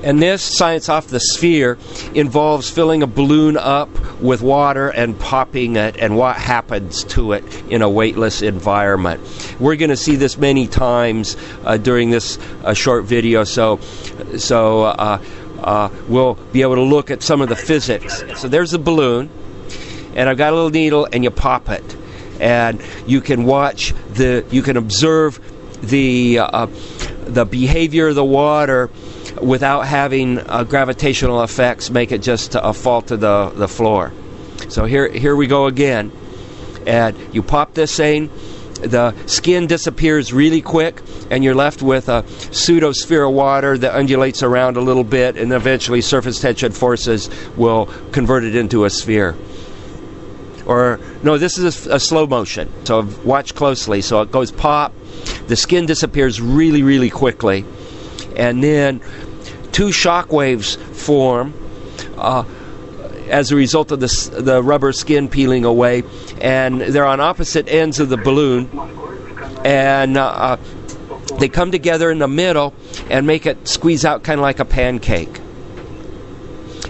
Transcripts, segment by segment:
And this science off the sphere involves filling a balloon up with water and popping it, and what happens to it in a weightless environment. We're going to see this many times during this short video, so we'll be able to look at some of the physics. So there's the balloon, and I've got a little needle, and you pop it, and you can watch you can observe the behavior of the water without having gravitational effects make it just fall to the floor. So here we go again, and you pop this thing, the skin disappears really quick, and you're left with a pseudosphere of water that undulates around a little bit, and eventually surface tension forces will convert it into a sphere. Or no, this is a slow motion, so watch closely. So it goes pop, the skin disappears really, really quickly, and then two shock waves form as a result of the rubber skin peeling away, and they're on opposite ends of the balloon, and they come together in the middle and make it squeeze out kind of like a pancake.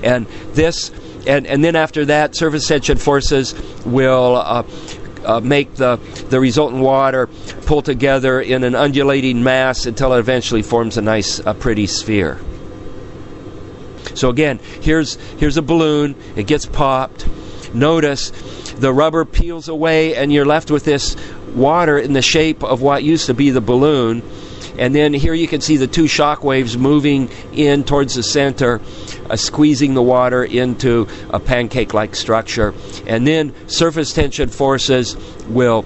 And this, and then after that, surface tension forces will make the resultant water pull together in an undulating mass until it eventually forms a nice, pretty sphere. So again, here's a balloon. It gets popped. Notice the rubber peels away, and you're left with this water in the shape of what used to be the balloon. And then here you can see the two shock waves moving in towards the center, squeezing the water into a pancake-like structure. And then surface tension forces will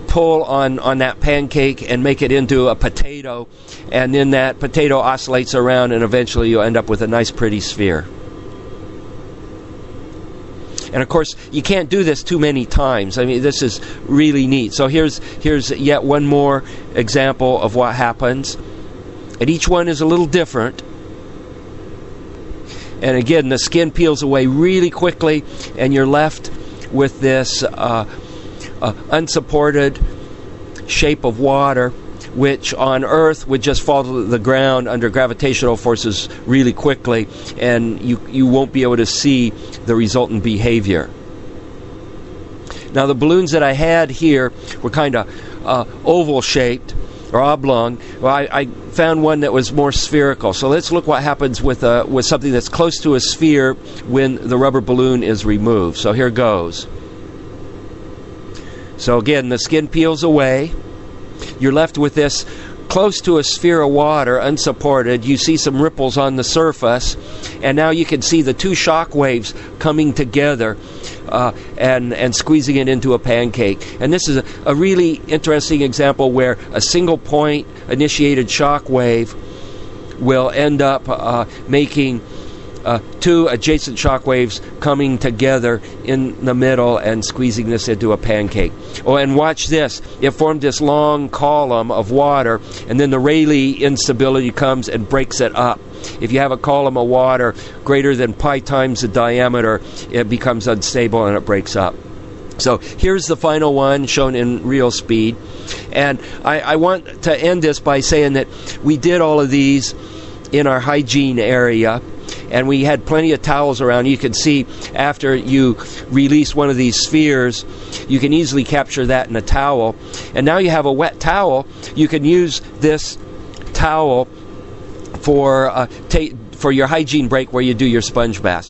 pull on that pancake and make it into a potato, and then that potato oscillates around, and eventually you'll end up with a nice pretty sphere. And of course, you can't do this too many times. I mean, this is really neat. So here's yet one more example of what happens, and each one is a little different. And again, the skin peels away really quickly, and you're left with this unsupported shape of water, which on Earth would just fall to the ground under gravitational forces really quickly, and you won't be able to see the resultant behavior. Now, the balloons that I had here were kind of oval shaped or oblong. Well, I found one that was more spherical. So let's look what happens with something that's close to a sphere when the rubber balloon is removed. So here goes. So again, the skin peels away. You're left with this close to a sphere of water, unsupported. You see some ripples on the surface, and now you can see the two shock waves coming together and squeezing it into a pancake. And this is a really interesting example where a single point initiated shock wave will end up making two adjacent shock waves coming together in the middle and squeezing this into a pancake. Oh, and watch this. It formed this long column of water, and then the Rayleigh instability comes and breaks it up. If you have a column of water greater than pi times the diameter, it becomes unstable and it breaks up. So here's the final one shown in real speed. And I want to end this by saying that we did all of these in our hygiene area, and we had plenty of towels around. You can see after you release one of these spheres, you can easily capture that in a towel. And now you have a wet towel. You can use this towel for your hygiene break where you do your sponge bath.